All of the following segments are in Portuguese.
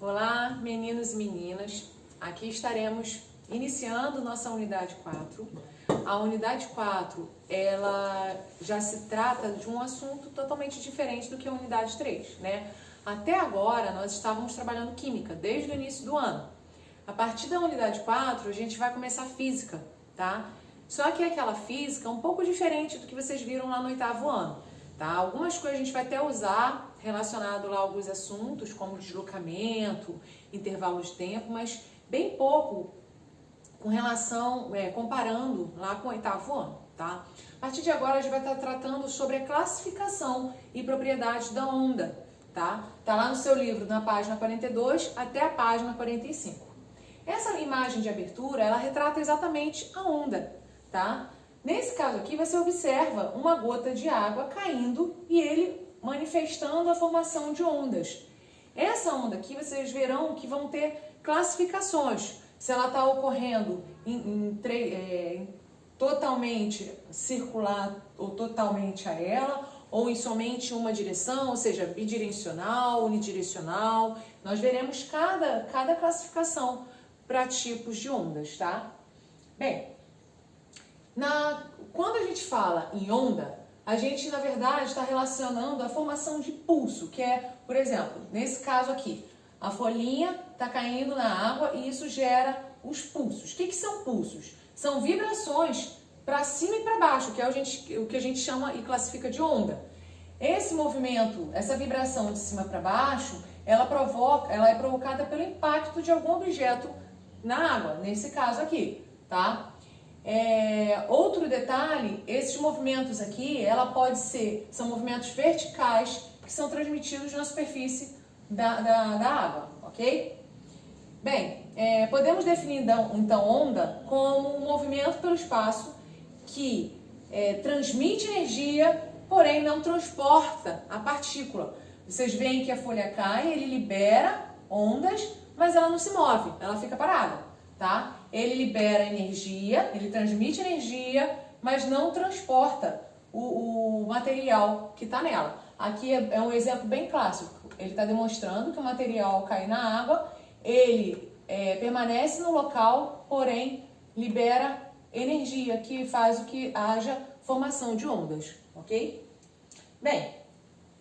Olá, meninos e meninas. Aqui estaremos iniciando nossa unidade 4. A unidade 4, ela já se trata de um assunto totalmente diferente do que a unidade 3, né? Até agora, nós estávamos trabalhando química, desde o início do ano. A partir da unidade 4, a gente vai começar física, tá? Só que aquela física é um pouco diferente do que vocês viram lá no 8º ano, tá? Algumas coisas a gente vai até usar relacionado lá a alguns assuntos, como deslocamento, intervalo de tempo, mas bem pouco com relação, comparando lá com o 8º ano, tá? A partir de agora a gente vai estar tratando sobre a classificação e propriedades da onda, tá? Tá lá no seu livro, na página 42 até a página 45. Essa imagem de abertura, ela retrata exatamente a onda, tá? Nesse caso aqui, você observa uma gota de água caindo e ele manifestando a formação de ondas. Essa onda aqui, vocês verão que vão ter classificações. Se ela está ocorrendo totalmente circular ou totalmente a ela, ou em somente uma direção, ou seja, bidirecional, unidirecional. Nós veremos cada classificação para tipos de ondas, tá? Bem, quando a gente fala em onda, a gente, na verdade, está relacionando a formação de pulso, que é, por exemplo, nesse caso aqui, a folhinha está caindo na água e isso gera os pulsos. O que são pulsos? São vibrações para cima e para baixo, que é o que a gente chama e classifica de onda. Esse movimento, essa vibração de cima para baixo, ela é provocada pelo impacto de algum objeto na água, nesse caso aqui, tá? Outro detalhe, esses movimentos aqui, são movimentos verticais que são transmitidos na superfície da água, ok? Bem, podemos definir então onda como um movimento pelo espaço que transmite energia, porém não transporta a partícula. Vocês veem que a folha cai, ele libera ondas, mas ela não se move, ela fica parada, tá? Ele libera energia, ele transmite energia, mas não transporta o material que está nela. Aqui é um exemplo bem clássico. Ele está demonstrando que o material cai na água, ele permanece no local, porém libera energia, que faz o que haja formação de ondas, ok? Bem,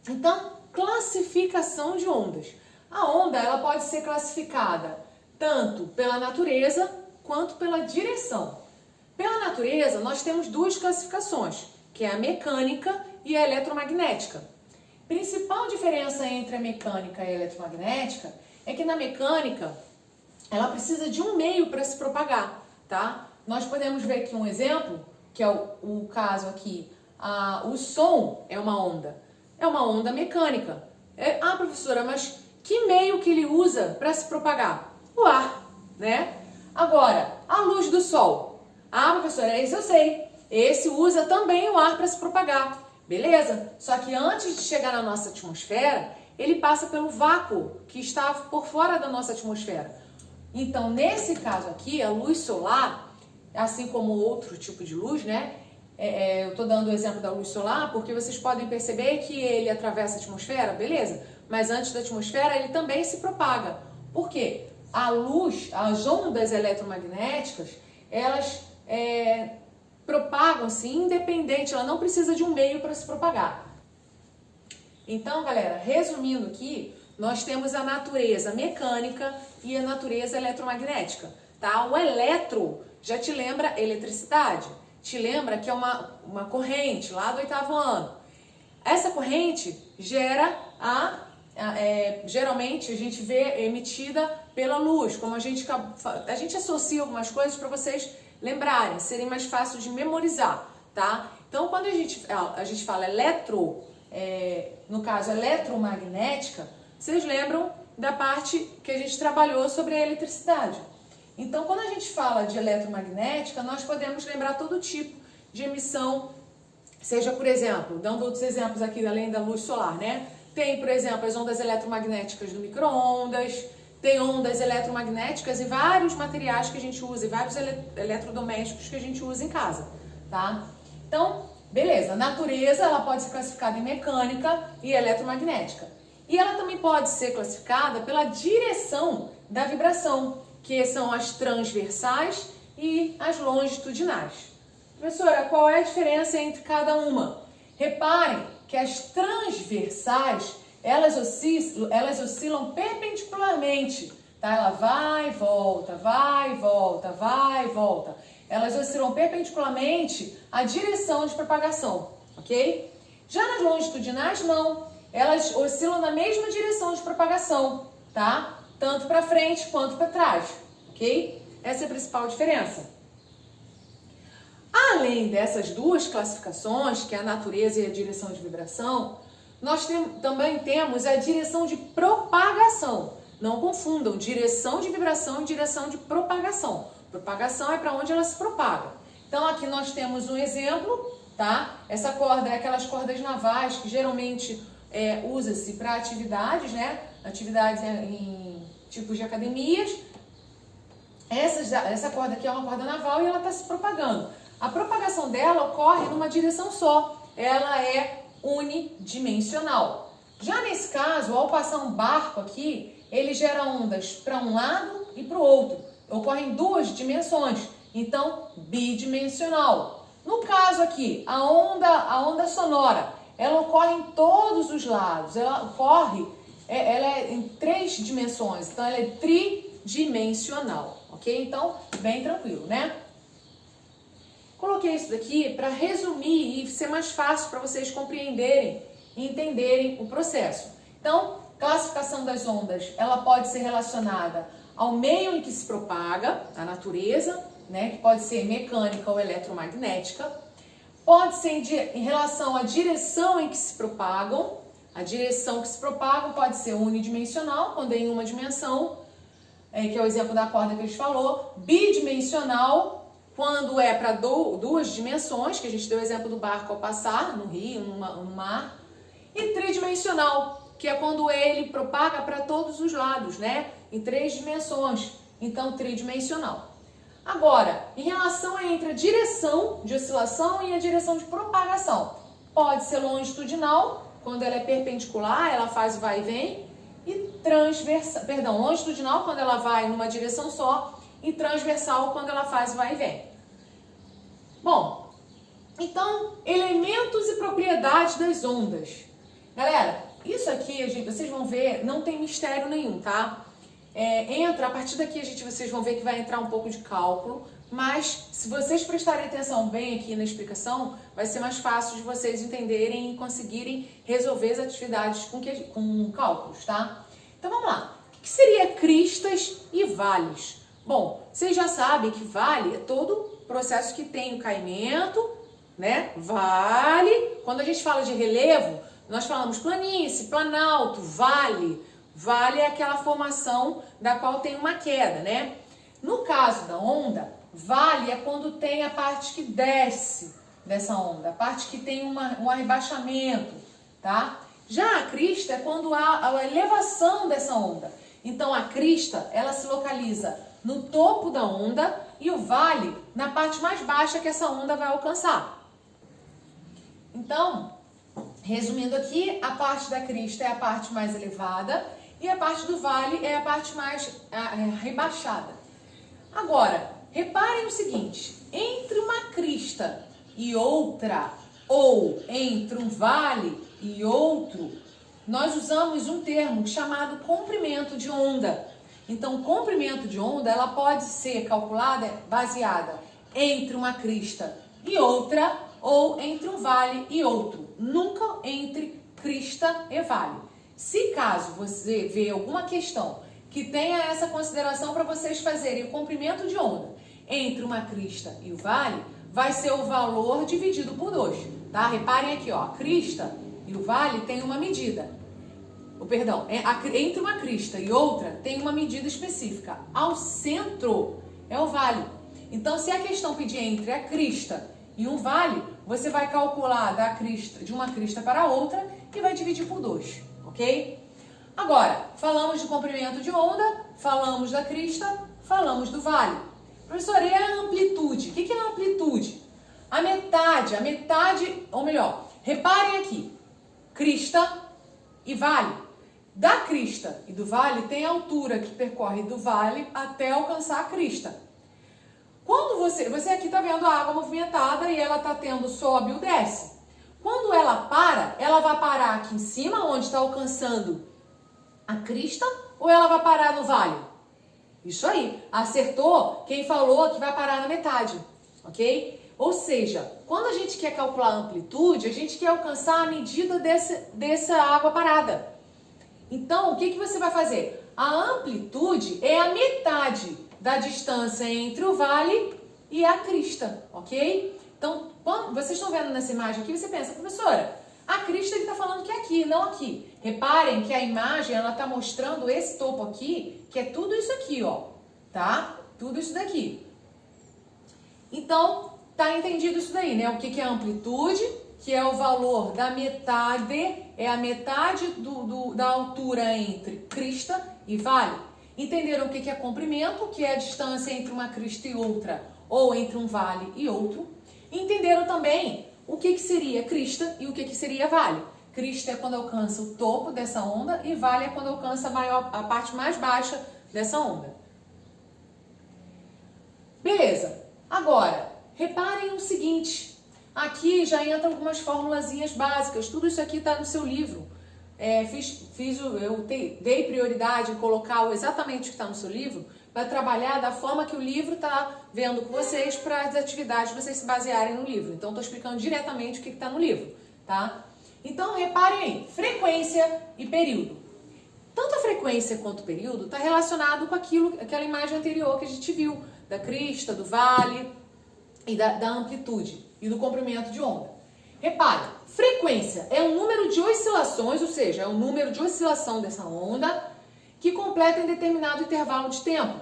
então, classificação de ondas. A onda, ela pode ser classificada tanto pela natureza quanto pela direção. Pela natureza, nós temos duas classificações, que é a mecânica e a eletromagnética. Principal diferença entre a mecânica e a eletromagnética é que na mecânica, ela precisa de um meio para se propagar, tá? Nós podemos ver aqui um exemplo, que é o caso aqui, o som é uma onda mecânica. Professora, mas que meio que ele usa para se propagar? O ar, né? Agora, a luz do sol. Professora, esse eu sei. Esse usa também o ar para se propagar. Beleza? Só que antes de chegar na nossa atmosfera, ele passa pelo vácuo que está por fora da nossa atmosfera. Então, nesse caso aqui, a luz solar, assim como outro tipo de luz, né? Eu estou dando o exemplo da luz solar porque vocês podem perceber que ele atravessa a atmosfera, beleza? Mas antes da atmosfera, ele também se propaga. Por quê? A luz, as ondas eletromagnéticas, elas propagam-se independente, ela não precisa de um meio para se propagar. Então, galera, resumindo aqui, nós temos a natureza mecânica e a natureza eletromagnética, tá? O eletro já te lembra eletricidade, te lembra que é uma corrente lá do 8º ano. Essa corrente gera geralmente a gente vê emitida pela luz, como a gente associa algumas coisas para vocês lembrarem, serem mais fáceis de memorizar, tá? Então, quando a gente fala no caso eletromagnética, vocês lembram da parte que a gente trabalhou sobre a eletricidade. Então, quando a gente fala de eletromagnética, nós podemos lembrar todo tipo de emissão, seja, por exemplo, dando outros exemplos aqui além da luz solar, né? Tem, por exemplo, as ondas eletromagnéticas do micro-ondas, tem ondas eletromagnéticas e vários materiais que a gente usa, e vários eletrodomésticos que a gente usa em casa, tá? Então, beleza, a natureza ela pode ser classificada em mecânica e eletromagnética. E ela também pode ser classificada pela direção da vibração, que são as transversais e as longitudinais. Professora, qual é a diferença entre cada uma? Reparem que as transversais, elas oscilam perpendicularmente, tá? Ela vai e volta, vai e volta, vai e volta. Elas oscilam perpendicularmente à direção de propagação, ok? Já nas longitudinais, não. Elas oscilam na mesma direção de propagação, tá? Tanto para frente quanto para trás, ok? Essa é a principal diferença. Além dessas duas classificações, que é a natureza e a direção de vibração, nós também temos a direção de propagação. Não confundam direção de vibração e direção de propagação. Propagação é para onde ela se propaga. Então aqui nós temos um exemplo, tá? Essa corda é aquelas cordas navais que geralmente usa-se para atividades, né? Atividades em tipos de academias. Essa corda aqui é uma corda naval e ela está se propagando. A propagação dela ocorre numa direção só. Ela é unidimensional. Já nesse caso, ao passar um barco aqui, ele gera ondas para um lado e para o outro. Ocorre em duas dimensões, então bidimensional. No caso aqui, a onda sonora, ela ocorre em todos os lados. Ela é em 3 dimensões, então ela é tridimensional, ok? Então, bem tranquilo, né? Coloquei isso daqui para resumir e ser mais fácil para vocês compreenderem e entenderem o processo. Então, classificação das ondas, ela pode ser relacionada ao meio em que se propaga, a natureza, né, que pode ser mecânica ou eletromagnética. Pode ser em relação à direção em que se propagam. A direção que se propagam pode ser unidimensional, quando é em uma dimensão, que é o exemplo da corda que a gente falou. Bidimensional, quando é para duas dimensões, que a gente deu o exemplo do barco ao passar no rio, no mar. E tridimensional, que é quando ele propaga para todos os lados, né? Em 3 dimensões, então tridimensional. Agora, em relação entre a direção de oscilação e a direção de propagação, pode ser longitudinal, quando ela é perpendicular, ela faz vai e vem, e longitudinal, quando ela vai numa direção só, e transversal, quando ela faz vai e vem. Bom, então, elementos e propriedades das ondas. Galera, isso aqui, vocês vão ver, não tem mistério nenhum, tá? A partir daqui vocês vão ver que vai entrar um pouco de cálculo, mas se vocês prestarem atenção bem aqui na explicação, vai ser mais fácil de vocês entenderem e conseguirem resolver as atividades com cálculos, tá? Então vamos lá. O que seria cristas e vales? Bom, vocês já sabem que vale é todo processo que tem o caimento, né? Vale. Quando a gente fala de relevo, nós falamos planície, planalto, vale. Vale é aquela formação da qual tem uma queda, né? No caso da onda, vale é quando tem a parte que desce dessa onda, a parte que tem um rebaixamento, tá? Já a crista é quando há a elevação dessa onda. Então a crista, ela se localiza no topo da onda e o vale na parte mais baixa que essa onda vai alcançar. Então, resumindo aqui, a parte da crista é a parte mais elevada e a parte do vale é a parte mais rebaixada. Agora, reparem o seguinte, entre uma crista e outra, ou entre um vale e outro, nós usamos um termo chamado comprimento de onda. Então, comprimento de onda, ela pode ser calculada baseada entre uma crista e outra, ou entre um vale e outro. Nunca entre crista e vale. Se caso você vê alguma questão que tenha essa consideração para vocês fazerem o comprimento de onda entre uma crista e o vale, vai ser o valor dividido por 2, tá? Reparem aqui, ó, a crista e o vale tem uma medida. Entre uma crista e outra tem uma medida específica. Ao centro é o vale. Então, se a questão pedir entre a crista e um vale, você vai calcular de uma crista para outra e vai dividir por 2, ok? Agora, falamos de comprimento de onda, falamos da crista, falamos do vale. Professor, e a amplitude? O que é a amplitude? A metade, ou melhor, reparem aqui, crista e vale. da crista e do vale tem a altura que percorre do vale até alcançar a crista. Quando você aqui está vendo a água movimentada e ela está tendo sobe ou desce. Quando ela para, ela vai parar aqui em cima, onde está alcançando a crista, ou ela vai parar no vale? Isso aí, acertou quem falou que vai parar na metade, ok? Ou seja, quando a gente quer calcular a amplitude, a gente quer alcançar a medida dessa água parada. Então, o que você vai fazer? A amplitude é a metade da distância entre o vale e a crista, ok? Então, quando vocês estão vendo nessa imagem aqui, você pensa, professora, a crista ele está falando que é aqui, não aqui. Reparem que a imagem ela está mostrando esse topo aqui, que é tudo isso aqui, ó, tá? Tudo isso daqui. Então, tá entendido isso daí, né? O que é a amplitude, que é o valor da metade, é a metade da altura entre crista e vale. Entenderam o que é comprimento, que é a distância entre uma crista e outra, ou entre um vale e outro. Entenderam também o que seria crista e o que seria vale. Crista é quando alcança o topo dessa onda e vale é quando alcança a parte mais baixa dessa onda. Beleza. Agora, reparem o seguinte. Aqui já entram algumas formulazinhas básicas. Tudo isso aqui está no seu livro. Eu dei prioridade em colocar exatamente o que está no seu livro para trabalhar da forma que o livro está vendo com vocês para as atividades vocês se basearem no livro. Então, estou explicando diretamente o que está no livro, tá? Então, reparem aí, frequência e período. Tanto a frequência quanto o período está relacionado com aquela imagem anterior que a gente viu, da crista, do vale e da amplitude e do comprimento de onda. Repare, frequência é o número de oscilações, ou seja, é o número de oscilação dessa onda que completa em determinado intervalo de tempo.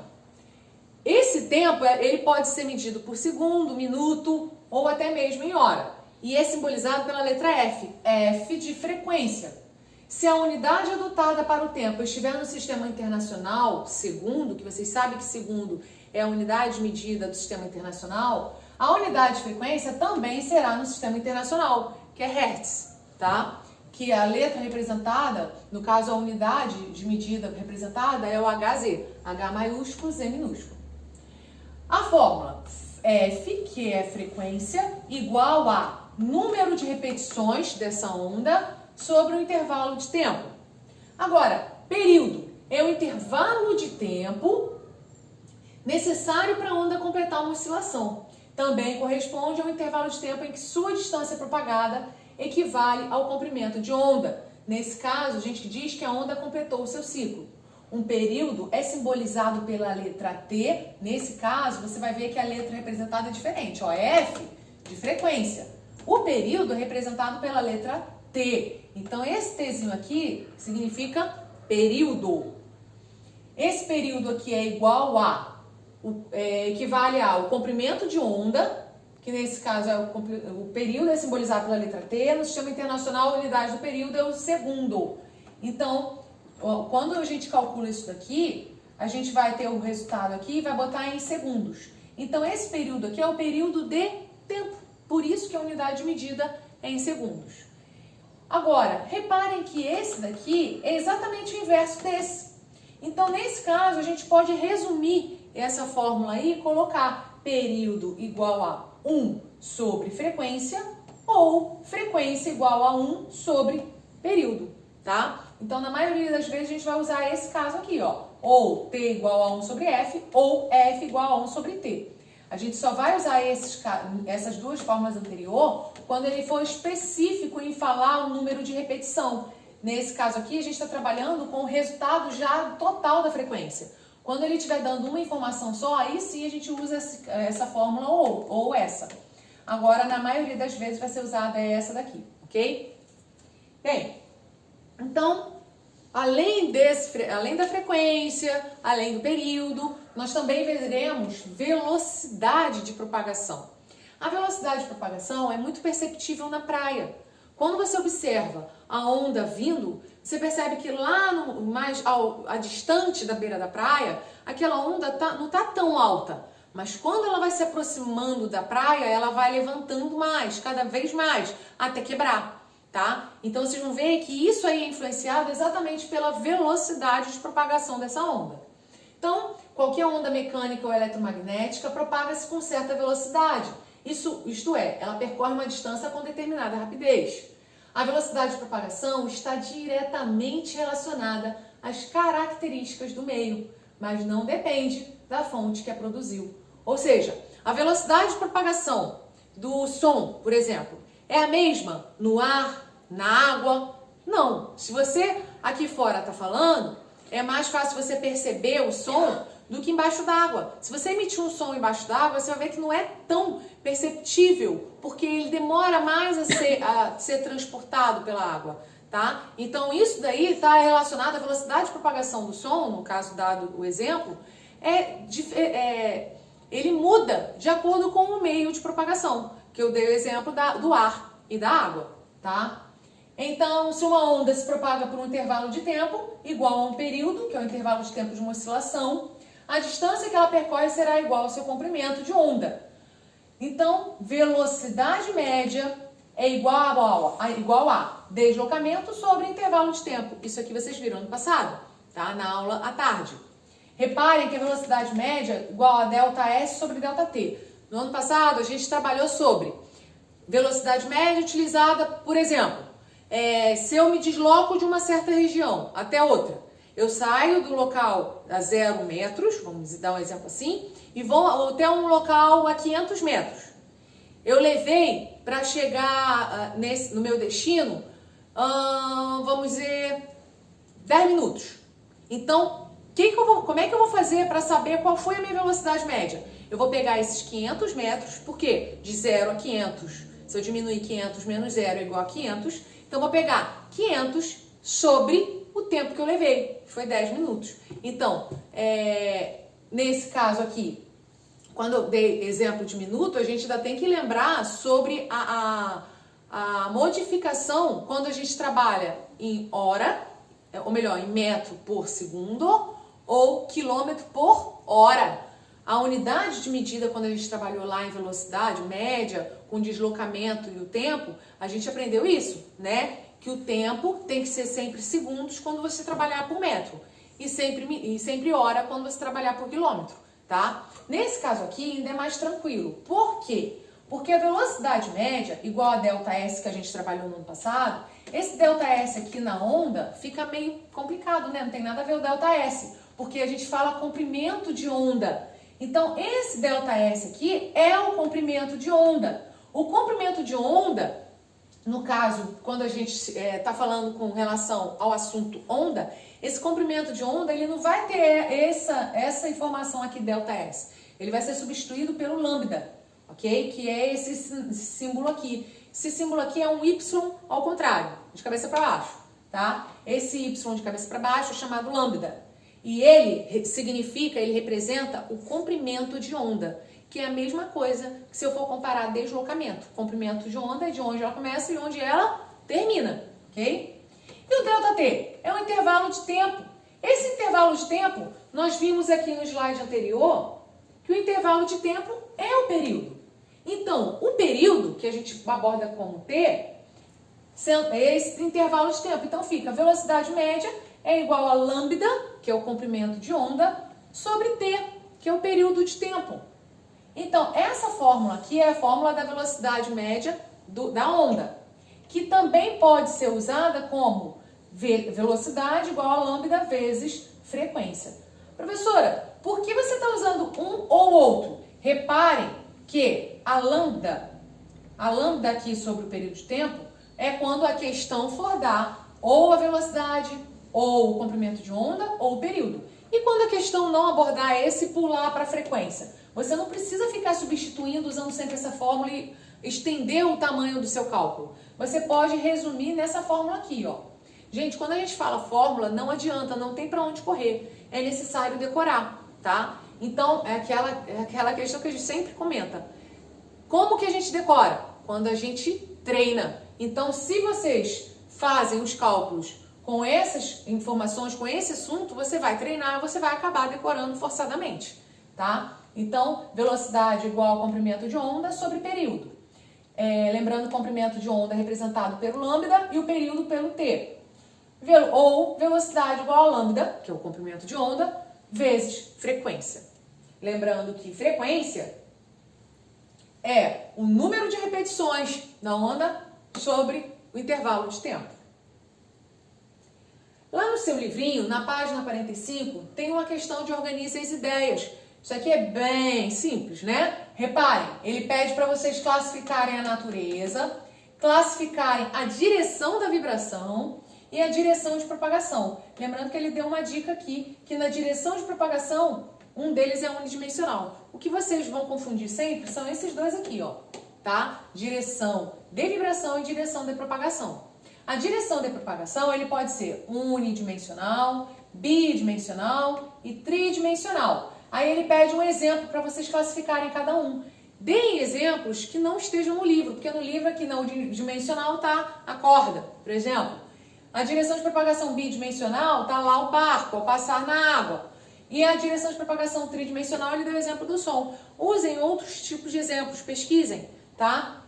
Esse tempo ele pode ser medido por segundo, minuto ou até mesmo em hora. E é simbolizado pela letra F, F de frequência. Se a unidade adotada para o tempo estiver no sistema internacional, segundo, que vocês sabem que segundo é a unidade de medida do sistema internacional, a unidade de frequência também será no sistema internacional, que é Hertz, tá? Que a letra representada, no caso a unidade de medida representada é o Hz, H maiúsculo, Z minúsculo. A fórmula F, que é frequência, igual a número de repetições dessa onda sobre o intervalo de tempo. Agora, período é o intervalo de tempo necessário para a onda completar uma oscilação. Também corresponde ao intervalo de tempo em que sua distância propagada equivale ao comprimento de onda. Nesse caso, a gente diz que a onda completou o seu ciclo. Um período é simbolizado pela letra T. Nesse caso, você vai ver que a letra representada é diferente. Ó, F de frequência. O período é representado pela letra T. Então, esse Tzinho aqui significa período. Esse período aqui é igual a, equivale ao comprimento de onda, que nesse caso é o período é simbolizado pela letra T. No sistema internacional, a unidade do período é o segundo. Então, quando a gente calcula isso daqui, a gente vai ter o resultado aqui e vai botar em segundos. Então, esse período aqui é o período de tempo. Por isso que a unidade de medida é em segundos. Agora, reparem que esse daqui é exatamente o inverso desse. Então, nesse caso, a gente pode resumir essa fórmula aí e colocar período igual a 1 sobre frequência ou frequência igual a 1 sobre período, tá? Então, na maioria das vezes, a gente vai usar esse caso aqui, ó. Ou T igual a 1 sobre F, ou F igual a 1 sobre T. A gente só vai usar essas duas fórmulas anteriores quando ele for específico em falar o número de repetição. Nesse caso aqui, a gente está trabalhando com o resultado já total da frequência. Quando ele estiver dando uma informação só, aí sim a gente usa essa fórmula ou essa. Agora, na maioria das vezes, vai ser usada essa daqui, ok? Bem, então, além da frequência, além do período, nós também veremos velocidade de propagação. A velocidade de propagação é muito perceptível na praia. Quando você observa a onda vindo, você percebe que lá a distante da beira da praia, aquela onda não está tão alta. Mas quando ela vai se aproximando da praia, ela vai levantando mais, cada vez mais, até quebrar. tá? Então vocês vão ver que isso aí é influenciado exatamente pela velocidade de propagação dessa onda. Então, qualquer onda mecânica ou eletromagnética propaga-se com certa velocidade. Isto é, ela percorre uma distância com determinada rapidez. A velocidade de propagação está diretamente relacionada às características do meio, mas não depende da fonte que a produziu. Ou seja, a velocidade de propagação do som, por exemplo, é a mesma no ar, na água? Não. Se você aqui fora está falando, é mais fácil você perceber o som do que embaixo d'água. Se você emitir um som embaixo d'água, você vai ver que não é tão perceptível, porque ele demora mais a ser transportado pela água, tá? Então isso daí está relacionado à velocidade de propagação do som, no caso dado o exemplo, ele muda de acordo com o meio de propagação, que eu dei o exemplo do ar e da água, tá? Então, se uma onda se propaga por um intervalo de tempo igual a um período, que é o intervalo de tempo de uma oscilação, a distância que ela percorre será igual ao seu comprimento de Então, velocidade média é igual a deslocamento sobre intervalo de tempo. Isso aqui vocês viram no passado, tá? Na aula à tarde. Reparem que a velocidade média é igual a ΔS sobre ΔT. No ano passado, a gente trabalhou sobre velocidade média utilizada, por exemplo, se eu me desloco de uma certa região até outra. Eu saio do local a 0 metros, vamos dar um exemplo assim, e vou até um local a 500 metros. Eu levei para chegar no meu destino, vamos dizer, 10 minutos. Então, como é que eu vou fazer para saber qual foi a minha velocidade média? Eu vou pegar esses 500 metros, porque de 0 a 500, se eu diminuir 500 menos 0 é igual a 500, então eu vou pegar 500 sobre o tempo que eu levei, que foi 10 minutos. Então, nesse caso aqui, quando eu dei exemplo de minuto, a gente ainda tem que lembrar sobre a modificação quando a gente trabalha em hora, ou melhor, em metro por segundo ou quilômetro por hora. A unidade de medida, quando a gente trabalhou lá em velocidade média, com deslocamento e o tempo, a gente aprendeu isso, né? Que o tempo tem que ser sempre segundos quando você trabalhar por metro e sempre hora quando você trabalhar por quilômetro, tá? Nesse caso aqui ainda é mais tranquilo. Por quê? Porque a velocidade média, igual a ΔS que a gente trabalhou no ano passado, esse ΔS aqui na onda fica meio complicado, né? Não tem nada a ver o ΔS, porque a gente fala comprimento de onda. Então, esse ΔS aqui é o comprimento de onda. O comprimento de onda, no caso, quando a gente está falando com relação ao assunto onda, esse comprimento de onda, ele não vai ter essa informação aqui, ΔS. Ele vai ser substituído pelo lambda, ok? Que é esse símbolo aqui. Esse símbolo aqui é um Y ao contrário, de cabeça para baixo, tá? Esse Y de cabeça para baixo é chamado lambda. E ele representa o comprimento de onda, que é a mesma coisa que se eu for comparar deslocamento. Comprimento de onda é de onde ela começa e onde ela termina, ok? E o ΔT é um intervalo de tempo. Esse intervalo de tempo, nós vimos aqui no slide anterior, que o intervalo de tempo é o período. Então, o período, que a gente aborda como T, é esse intervalo de tempo. Então, fica a velocidade média é igual a lambda, que é o comprimento de onda, sobre T, que é o período de tempo. Então, essa fórmula aqui é a fórmula da velocidade média da onda, que também pode ser usada como velocidade igual a lambda vezes frequência. Professora, por que você está usando um ou outro? Reparem que a lambda aqui sobre o período de tempo é quando a questão for dar ou a velocidade, ou o comprimento de onda, ou o período. E quando a questão não abordar esse, pular para a frequência? Você não precisa ficar substituindo, usando sempre essa fórmula e estender o tamanho do seu cálculo. Você pode resumir nessa fórmula aqui, ó. Gente, quando a gente fala fórmula, não adianta, não tem para onde correr. É necessário decorar, tá? Então, é aquela questão que a gente sempre comenta. Como que a gente decora? Quando a gente treina. Então, se vocês fazem os cálculos com essas informações, com esse assunto, você vai treinar, você vai acabar decorando forçadamente, tá? Então, velocidade igual ao comprimento de onda sobre período. lembrando o comprimento de onda representado pelo lambda e o período pelo t. Ou velocidade igual a lambda, que é o comprimento de onda, vezes frequência. Lembrando que frequência é o número de repetições da onda sobre o intervalo de tempo. Lá no seu livrinho, na página 45, tem uma questão de organize as ideias. Isso aqui é bem simples, né? Reparem, ele pede para vocês classificarem a natureza, classificarem a direção da vibração e a direção de propagação. Lembrando que ele deu uma dica aqui, que na direção de propagação, um deles é unidimensional. O que vocês vão confundir sempre são esses dois aqui, ó, tá? Direção de vibração e direção de propagação. A direção de propagação, ele pode ser unidimensional, bidimensional e tridimensional. Aí ele pede um exemplo para vocês classificarem cada um. Deem exemplos que não estejam no livro, porque no livro aqui não dimensional tá a corda, por exemplo. A direção de propagação bidimensional tá lá o barco, ao passar na água. E a direção de propagação tridimensional, ele deu o exemplo do som. Usem outros tipos de exemplos, pesquisem, tá?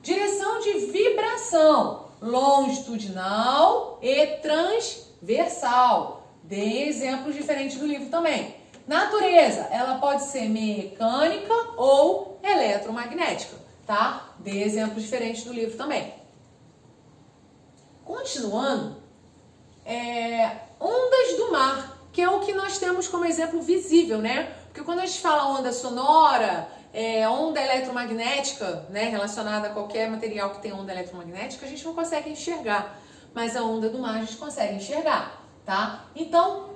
Direção de vibração, longitudinal e transversal. Deem exemplos diferentes do livro também. Natureza, ela pode ser mecânica ou eletromagnética, tá? Dê exemplos diferentes do livro também. Continuando, ondas do mar, que é o que nós temos como exemplo visível, né? Porque quando a gente fala onda sonora, onda eletromagnética, né, relacionada a qualquer material que tem onda eletromagnética, a gente não consegue enxergar. Mas a onda do mar a gente consegue enxergar, tá? Então,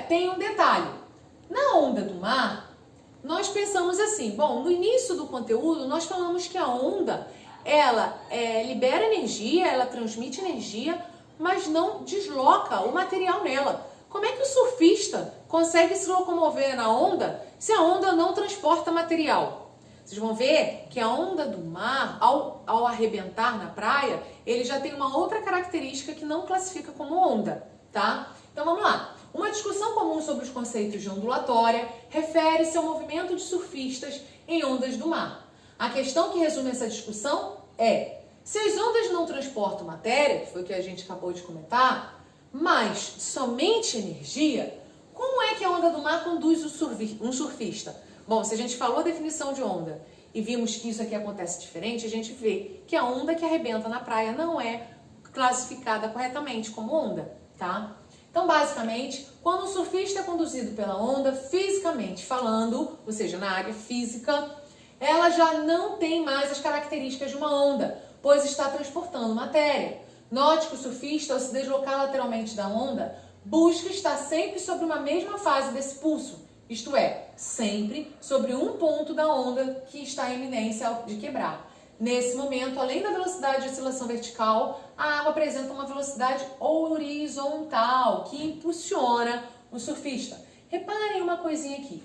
tem um detalhe. Na onda do mar, nós pensamos assim, bom, no início do conteúdo, nós falamos que a onda, ela libera energia, ela transmite energia, mas não desloca o material nela. Como é que o surfista consegue se locomover na onda se a onda não transporta material? Vocês vão ver que a onda do mar, ao arrebentar na praia, ele já tem uma outra característica que não classifica como onda, tá? Então vamos lá. Uma discussão comum sobre os conceitos de ondulatória refere-se ao movimento de surfistas em ondas do mar. A questão que resume essa discussão é: se as ondas não transportam matéria, que foi o que a gente acabou de comentar, mas somente energia, como é que a onda do mar conduz um surfista? Bom, se a gente falou a definição de onda e vimos que isso aqui acontece diferente, a gente vê que a onda que arrebenta na praia não é classificada corretamente como onda, tá? Então, basicamente, quando um surfista é conduzido pela onda, fisicamente falando, ou seja, na área física, ela já não tem mais as características de uma onda, pois está transportando matéria. Note que o surfista, ao se deslocar lateralmente da onda, busca estar sempre sobre uma mesma fase desse pulso, isto é, sempre sobre um ponto da onda que está em iminência de quebrar. Nesse momento, além da velocidade de oscilação vertical, a água apresenta uma velocidade horizontal que impulsiona o surfista. Reparem uma coisinha aqui.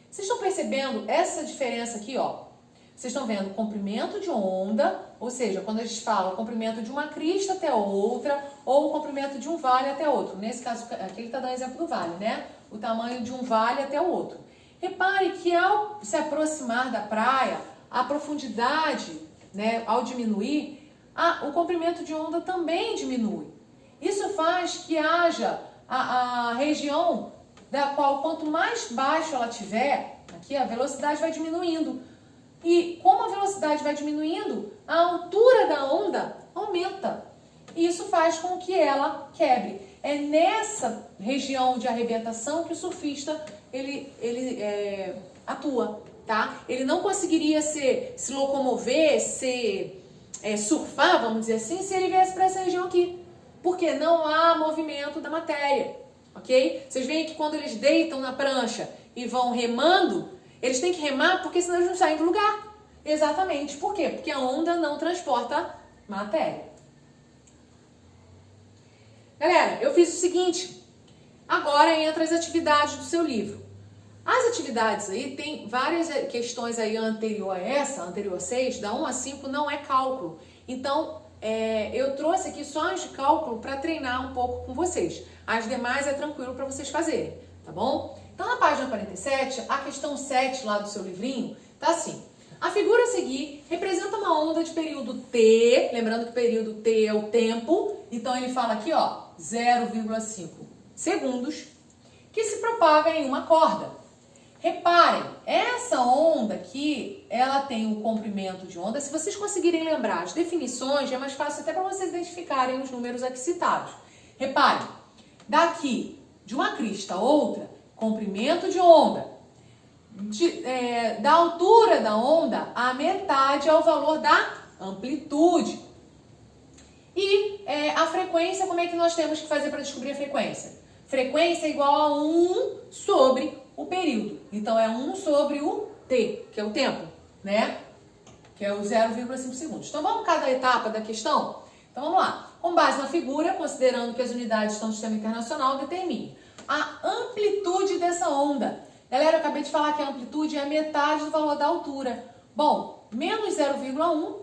Vocês estão percebendo essa diferença aqui, ó? Vocês estão vendo o comprimento de onda, ou seja, quando a gente fala o comprimento de uma crista até outra, ou o comprimento de um vale até outro. Nesse caso, aqui ele está dando exemplo do vale, né? O tamanho de um vale até o outro. Repare que ao se aproximar da praia, a profundidade, né, ao diminuir, o comprimento de onda também diminui. Isso faz que haja a região da qual, quanto mais baixo ela tiver, aqui a velocidade vai diminuindo. E como a velocidade vai diminuindo, a altura da onda aumenta. E isso faz com que ela quebre. É nessa região de arrebentação que o surfista ele atua, tá? Ele não conseguiria se locomover, surfar, vamos dizer assim, se ele viesse para essa região aqui. Porque não há movimento da matéria, ok? Vocês veem que quando eles deitam na prancha e vão remando, eles têm que remar porque senão eles não saem do lugar. Exatamente. Por quê? Porque a onda não transporta matéria. Galera, eu fiz o seguinte. Agora entra as atividades do seu livro. As atividades aí, tem várias questões aí anterior a essa, anterior a 6, da 1 a 5 não é cálculo. Então, eu trouxe aqui só as de cálculo para treinar um pouco com vocês. As demais é tranquilo para vocês fazerem, tá bom? Então, na página 47, a questão 7 lá do seu livrinho, tá assim. A figura a seguir representa uma onda de período T, lembrando que o período T é o tempo, então ele fala aqui, ó, 0,5 segundos, que se propaga em uma corda. Reparem, essa onda aqui, ela tem o comprimento de onda. Se vocês conseguirem lembrar as definições, é mais fácil até para vocês identificarem os números aqui citados. Reparem, daqui de uma crista a outra, comprimento de onda. Da altura da onda, a metade é o valor da amplitude. E a frequência, como é que nós temos que fazer para descobrir a frequência? Frequência é igual a 1 sobre o período. Então, é 1 sobre o T, que é o tempo, né? Que é o 0,5 segundos. Então, vamos cada etapa da questão? Então, vamos lá. Com base na figura, considerando que as unidades estão no sistema internacional, determine a amplitude dessa onda. Galera, eu acabei de falar que a amplitude é a metade do valor da altura. Bom, menos 0,1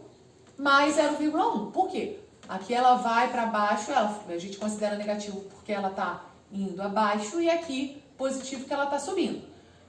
mais 0,1. Por quê? Aqui ela vai para baixo, a gente considera negativo porque ela está indo abaixo e aqui positivo que ela está subindo.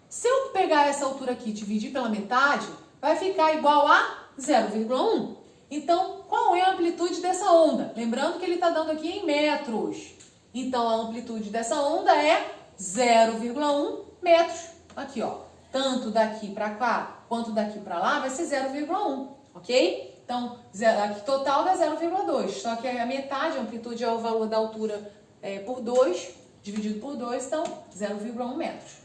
Se eu pegar essa altura aqui e dividir pela metade, vai ficar igual a 0,1. Então, qual é a amplitude dessa onda? Lembrando que ele está dando aqui em metros. Então, a amplitude dessa onda é 0,1 metros. Aqui, ó. Tanto daqui para cá quanto daqui para lá vai ser 0,1, ok? Então, aqui total dá 0,2. Só que a metade, a amplitude é o valor da altura por 2, dividido por 2, então 0,1 metros.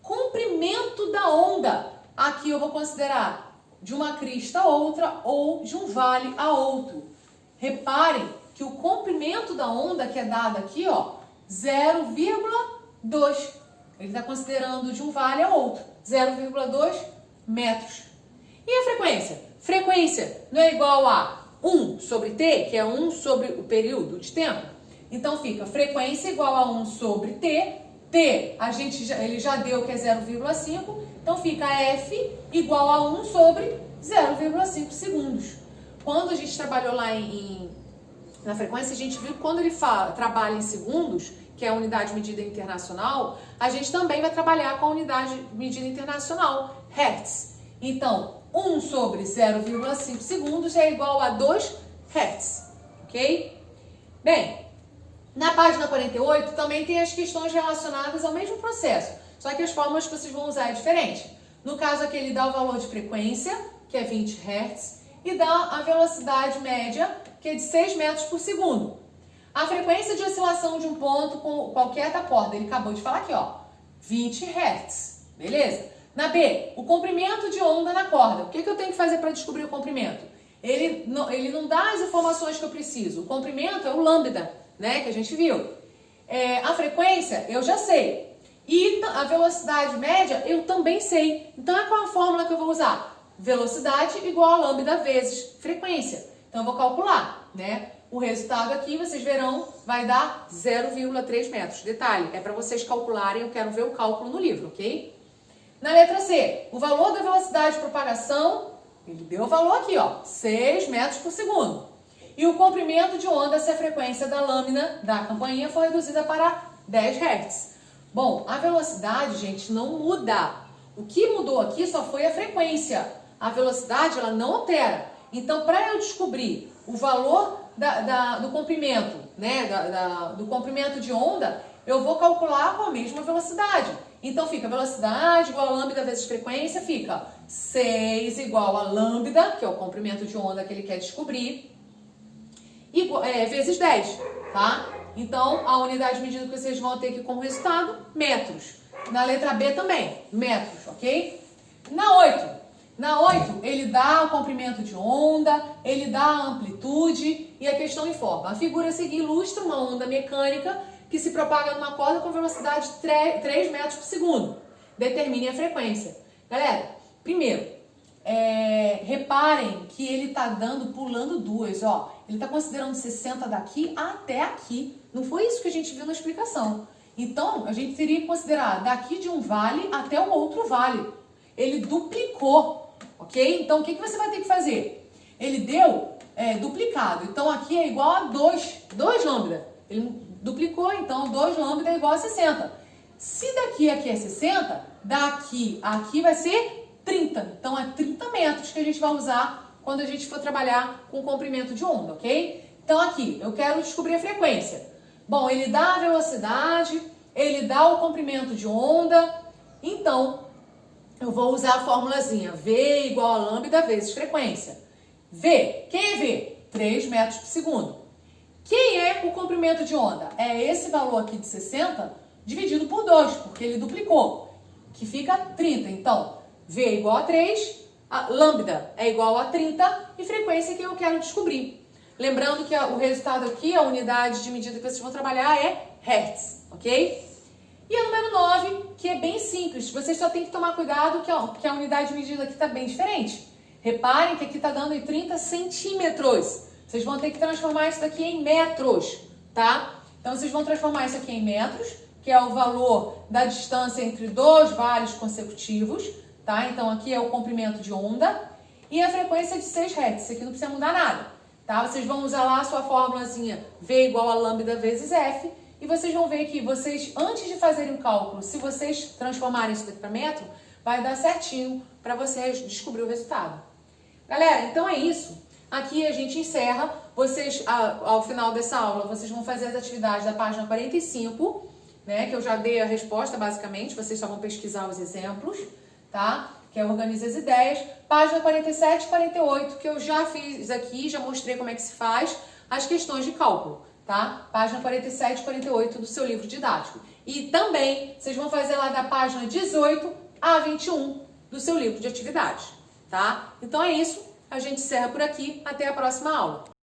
Comprimento da onda. Aqui eu vou considerar de uma crista a outra ou de um vale a outro. Reparem que o comprimento da onda que é dado aqui, ó, 0,2. Ele está considerando de um vale a outro, 0,2 metros. E a frequência? Frequência não é igual a 1 sobre T, que é 1 sobre o período de tempo? Então fica frequência igual a 1 sobre T. T, ele já deu que é 0,5, então fica F igual a 1 sobre 0,5 segundos. Quando a gente trabalhou lá na frequência, a gente viu que quando ele trabalha em segundos, que é a unidade medida internacional, a gente também vai trabalhar com a unidade medida internacional, Hertz. Então, 1 sobre 0,5 segundos é igual a 2 Hertz, ok? Bem, na página 48 também tem as questões relacionadas ao mesmo processo, só que as fórmulas que vocês vão usar é diferente. No caso aqui, ele dá o valor de frequência, que é 20 Hz, e dá a velocidade média, que é de 6 metros por segundo. A frequência de oscilação de um ponto com qualquer da corda, ele acabou de falar aqui, ó, 20 Hz, beleza? Na B, o comprimento de onda na corda. O que eu tenho que fazer para descobrir o comprimento? Ele não dá as informações que eu preciso. O comprimento é o lambda, né, que a gente viu. A frequência, eu já sei. E a velocidade média, eu também sei. Então, qual a fórmula que eu vou usar? Velocidade igual a lambda vezes frequência. Então, eu vou calcular, né? O resultado aqui, vocês verão, vai dar 0,3 metros. Detalhe, é para vocês calcularem, eu quero ver o cálculo no livro, ok? Na letra C, o valor da velocidade de propagação, ele deu o valor aqui, ó, 6 metros por segundo. E o comprimento de onda se a frequência da lâmina da campainha for reduzida para 10 Hz. Bom, a velocidade, gente, não muda. O que mudou aqui só foi a frequência. A velocidade, ela não altera. Então, para eu descobrir o valor do comprimento, né, do comprimento de onda, eu vou calcular com a mesma velocidade. Então, fica velocidade igual a lambda vezes frequência, fica 6 igual a lambda, que é o comprimento de onda que ele quer descobrir, vezes 10, tá? Então, a unidade de medida que vocês vão ter aqui como resultado, metros. Na letra B também, metros, ok? Na 8, ele dá o comprimento de onda, ele dá a amplitude e a questão informa. A figura a seguir ilustra uma onda mecânica que se propaga numa corda com velocidade de 3 metros por segundo. Determine a frequência. Galera, primeiro, reparem que ele está pulando duas, ó. Ele está considerando 60 daqui até aqui. Não foi isso que a gente viu na explicação. Então, a gente teria que considerar daqui de um vale até o outro vale. Ele duplicou, ok? Então, o que você vai ter que fazer? Ele deu duplicado. Então, aqui é igual a 2 lambda. Ele duplicou, então 2 lambda é igual a 60. Se daqui a aqui é 60, daqui a aqui vai ser 30. Então, é 30 metros que a gente vai usar quando a gente for trabalhar com comprimento de onda, ok? Então, aqui, eu quero descobrir a frequência. Bom, ele dá a velocidade, ele dá o comprimento de onda, então, eu vou usar a formulazinha V igual a lambda vezes frequência. V, quem é V? 3 metros por segundo. Quem é o comprimento de onda? É esse valor aqui de 60 dividido por 2, porque ele duplicou, que fica 30. Então, V é igual a 3, a lambda é igual a 30 e frequência que eu quero descobrir. Lembrando que o resultado aqui, a unidade de medida que vocês vão trabalhar é Hertz, ok? E a número 9, que é bem simples, vocês só tem que tomar cuidado que a unidade de medida aqui está bem diferente. Reparem que aqui está dando em 30 centímetros. Vocês vão ter que transformar isso daqui em metros, tá? Então, vocês vão transformar isso aqui em metros, que é o valor da distância entre dois vales consecutivos, tá? Então, aqui é o comprimento de onda e a frequência de 6 Hz. Isso aqui não precisa mudar nada, tá? Vocês vão usar lá a sua fórmulazinha V igual a lambda vezes F e vocês vão ver que vocês, antes de fazerem o cálculo, se vocês transformarem isso daqui para metro, vai dar certinho para vocês descobrir o resultado. Galera, então é isso. Aqui a gente encerra. Vocês, ao final dessa aula, vocês vão fazer as atividades da página 45, né? Que eu já dei a resposta, basicamente. Vocês só vão pesquisar os exemplos, tá? Que é Organize as Ideias. Página 47 e 48, que eu já fiz aqui, já mostrei como é que se faz as questões de cálculo, tá? Página 47 e 48 do seu livro didático. E também, vocês vão fazer lá da página 18 a 21 do seu livro de atividades, tá? Então é isso. A gente encerra por aqui. Até a próxima aula.